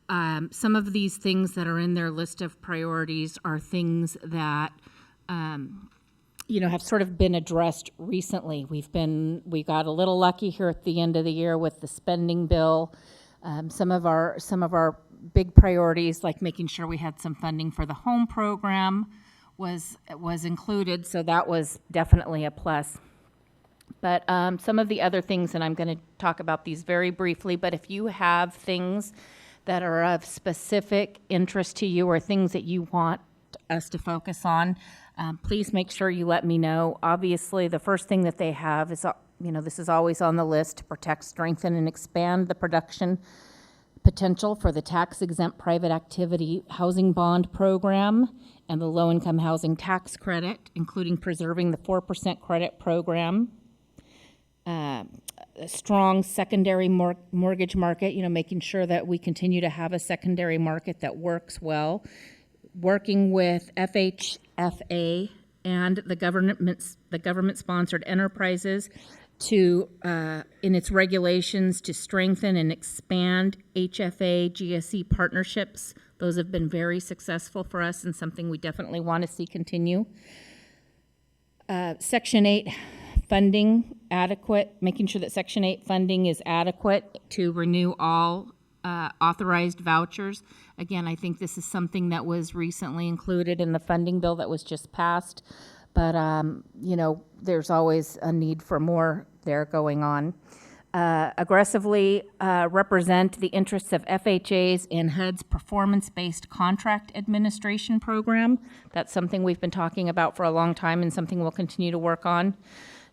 Some of these things that are in their list of priorities are things that have sort of been addressed recently. We got a little lucky here at the end of the year with the spending bill. Some of our big priorities, like making sure we had some funding for the home program, was included, so that was definitely a plus. But some of the other things, and I'm going to talk about these very briefly, but if you have things that are of specific interest to you or things that you want us to focus on, please make sure you let me know. Obviously, the first thing that they have is, this is always on the list, to protect, strengthen, and expand the production potential for the tax-exempt private activity housing bond program and the low-income housing tax credit, including preserving the 4% credit program. A strong secondary mortgage market, making sure that we continue to have a secondary market that works well. Working with CalHFA and the government-sponsored enterprises to, in its regulations, to strengthen and expand HFA GSE partnerships. Those have been very successful for us and something we definitely want to see continue. Section 8 funding adequate, making sure that Section 8 funding is adequate to renew all authorized vouchers. Again, I think this is something that was recently included in the funding bill that was just passed, but there's always a need for more there going on. Aggressively represent the interests of FHAs in HUD's performance-based contract administration program. That's something we've been talking about for a long time and something we'll continue to work on.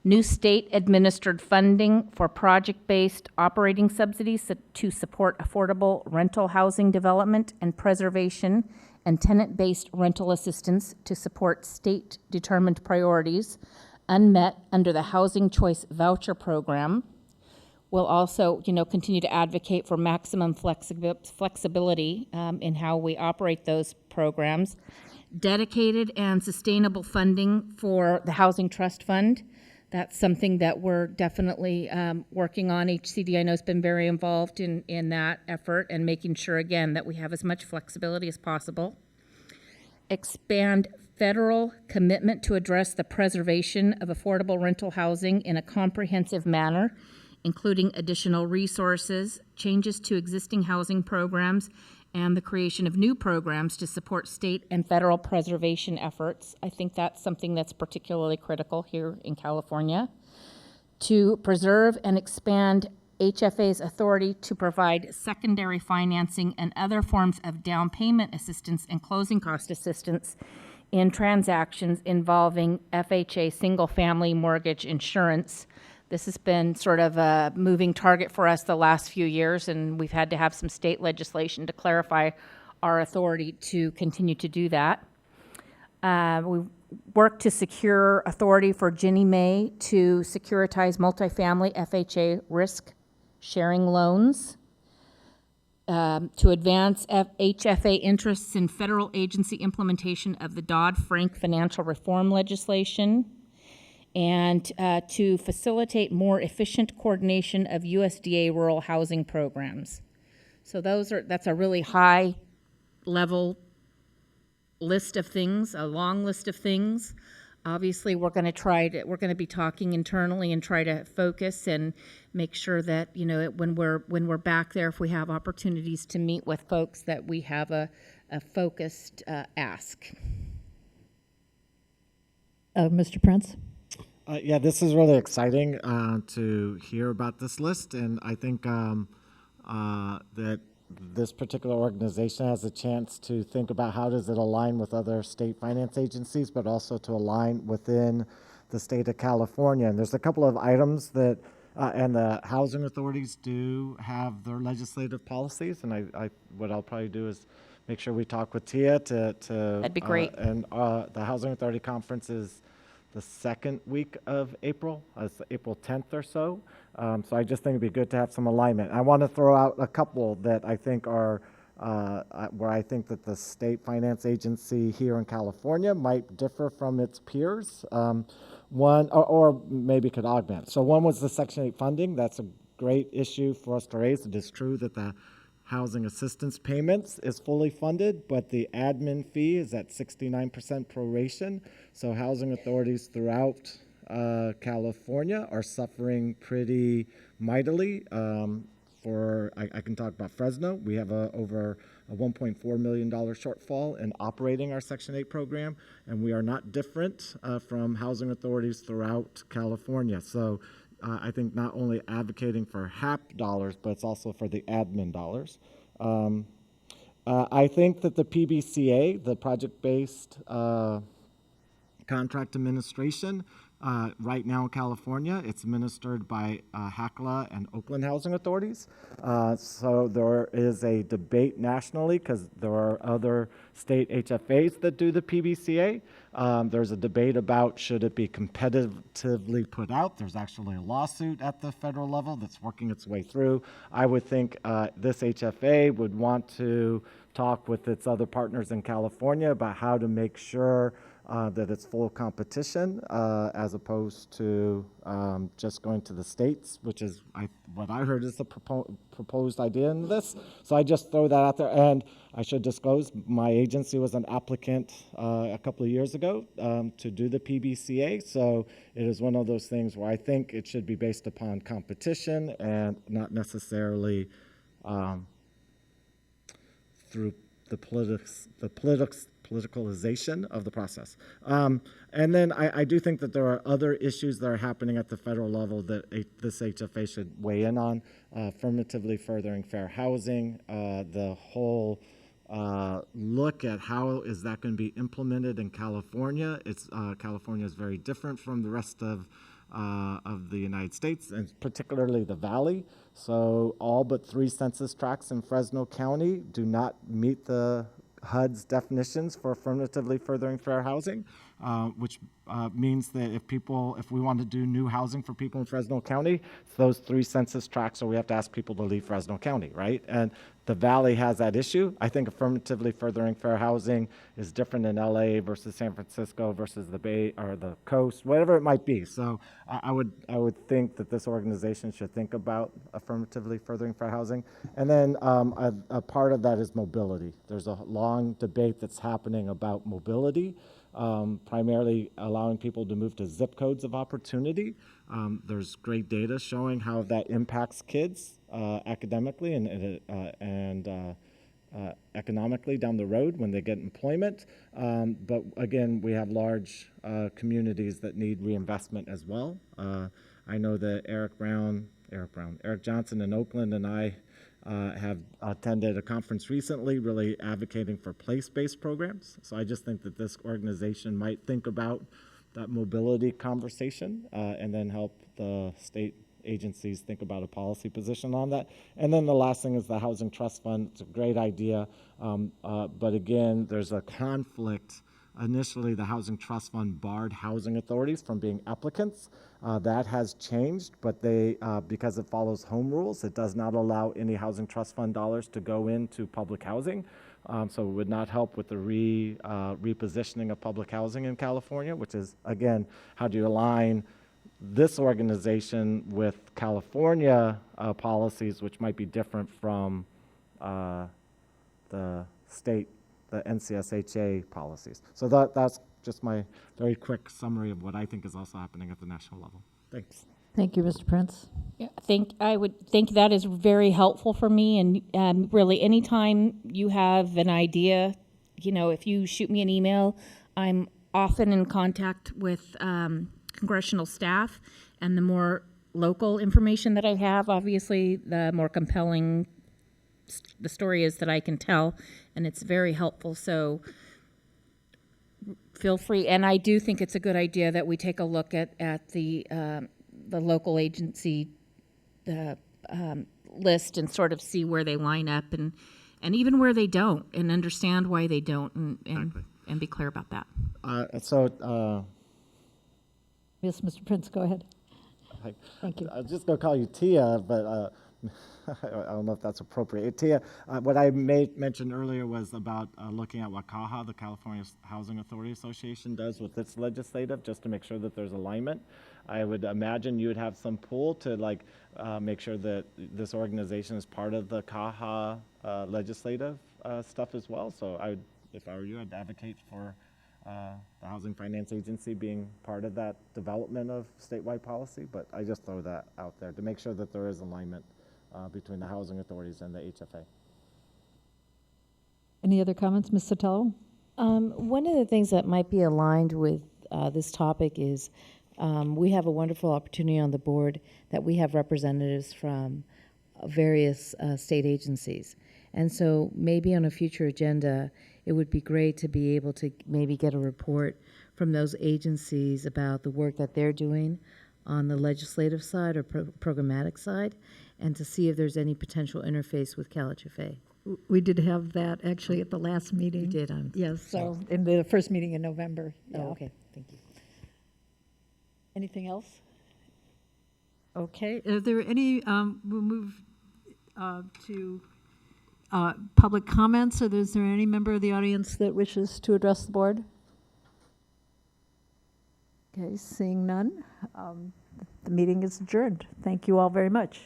New state-administered funding for project-based operating subsidies to support affordable rental housing development and preservation, and tenant-based rental assistance to support state-determined priorities unmet under the Housing Choice Voucher Program. We'll also, continue to advocate for maximum flexibility in how we operate those programs. Dedicated and sustainable funding for the Housing Trust Fund. That's something that we're definitely working on. HCD, I know, has been very involved in that effort and making sure, again, that we have as much flexibility as possible. Expand federal commitment to address the preservation of affordable rental housing in a comprehensive manner, including additional resources, changes to existing housing programs, and the creation of new programs to support state and federal preservation efforts. I think that's something that's particularly critical here in California. To preserve and expand HFA's authority to provide secondary financing and other forms of down payment assistance and closing cost assistance in transactions involving FHA single-family mortgage insurance. This has been sort of a moving target for us the last few years, and we've had to have some state legislation to clarify our authority to continue to do that. We worked to secure authority for Ginnie Mae to securitize multifamily FHA risk sharing loans, to advance HFA interests in federal agency implementation of the Dodd-Frank financial reform legislation, and to facilitate more efficient coordination of USDA rural housing programs. So that's a really high level list of things, a long list of things. Obviously, we're going to be talking internally and try to focus and make sure that, you know, when we're back there, if we have opportunities to meet with folks, that we have a focused ask. Mr. Prince? Yeah, this is really exciting to hear about this list, and I think that this particular organization has a chance to think about how does it align with other state finance agencies, but also to align within the state of California. And there's a couple of items that, and the housing authorities do have their legislative policies, and what I'll probably do is make sure we talk with Tia to That'd be great. And the Housing Authority Conference is the second week of April, April 10th or so. So I just think it'd be good to have some alignment. I want to throw out a couple that I think are, where I think that the state finance agency here in California might differ from its peers. One, or maybe could augment. So one was the Section 8 funding. That's a great issue for us to raise. It is true that the housing assistance payments is fully funded, but the admin fee is at 69% proration. So housing authorities throughout California are suffering pretty mightily. I can talk about Fresno. We have over a $1.4 million shortfall in operating our Section 8 program, and we are not different from housing authorities throughout California. So I think not only advocating for HAP dollars, but it's also for the admin dollars. I think that the PBCA, the project-based contract administration, right now in California, it's administered by HACLA and Oakland Housing Authorities. So there is a debate nationally because there are other state HFAs that do the PBCA. There's a debate about should it be competitively put out. There's actually a lawsuit at the federal level that's working its way through. I would think this HFA would want to talk with its other partners in California about how to make sure that it's full competition as opposed to just going to the states, which is what I heard is the proposed idea in this. So I just throw that out there. And I should disclose, my agency was an applicant a couple of years ago to do the PBCA. So it is one of those things where I think it should be based upon competition and not necessarily through the politicalization of the process. And then I do think that there are other issues that are happening at the federal level that this HFA should weigh in on. Affirmatively furthering fair housing, the whole look at how is that going to be implemented in California. California is very different from the rest of the United States, and particularly the Valley. So all but 3 census tracts in Fresno County do not meet the HUD's definitions for affirmatively furthering fair housing, which means that if we want to do new housing for people in Fresno County, it's those 3 census tracts, so we have to ask people to leave Fresno County, right? And the Valley has that issue. I think affirmatively furthering fair housing is different in LA versus San Francisco versus the Bay or the coast, whatever it might be. So I would think that this organization should think about affirmatively furthering fair housing. And then a part of that is mobility. There's a long debate that's happening about mobility, primarily allowing people to move to zip codes of opportunity. There's great data showing how that impacts kids academically and economically down the road when they get employment. But again, we have large communities that need reinvestment as well. I know that Eric Johnson in Oakland and I have attended a conference recently really advocating for place-based programs. So I just think that this organization might think about that mobility conversation and then help the state agencies think about a policy position on that. And then the last thing is the Housing Trust Fund. It's a great idea, but again, there's a conflict. Initially, the Housing Trust Fund barred housing authorities from being applicants. That has changed, but because it follows home rules, it does not allow any Housing Trust Fund dollars to go into public housing. So it would not help with the repositioning of public housing in California, which is, again, how do you align this organization with California policies, which might be different from the state, the NCSHA policies. So that's just my very quick summary of what I think is also happening at the national level. Thanks. Thank you, Mr. Prince. Yeah, I would think that is very helpful for me. And really, anytime you have an idea, if you shoot me an email, I'm often in contact with congressional staff, and the more local information that I have, obviously, the more compelling the story is that I can tell, and it's very helpful. So feel free, and I do think it's a good idea that we take a look at the local agency list and sort of see where they line up and even where they don't, and understand why they don't, and be clear about that. Yes, Mr. Prince, go ahead. Thank you. I was just going to call you Tia, but I don't know if that's appropriate. Tia, what I mentioned earlier was about looking at what CAHA, the California Housing Authority Association, does with its legislative, just to make sure that there's alignment. I would imagine you would have some pull to make sure that this organization is part of the CAHA legislative stuff as well. So if I were you, I'd advocate for the Housing Finance Agency being part of that development of statewide policy, but I just throw that out there to make sure that there is alignment between the housing authorities and the HFA. Any other comments, Ms. Sotelo? One of the things that might be aligned with this topic is we have a wonderful opportunity on the board that we have representatives from various state agencies. And so maybe on a future agenda, it would be great to be able to maybe get a report from those agencies about the work that they're doing on the legislative side or programmatic side, and to see if there's any potential interface with CalHFA. We did have that actually at the last meeting. You did? Yes, so in the first meeting in November. Yeah. Oh, okay, thank you. Anything else? Okay, are there any, we'll move to public comments. Or is there any member of the audience that wishes to address the board? Okay, seeing none, the meeting is adjourned. Thank you all very much.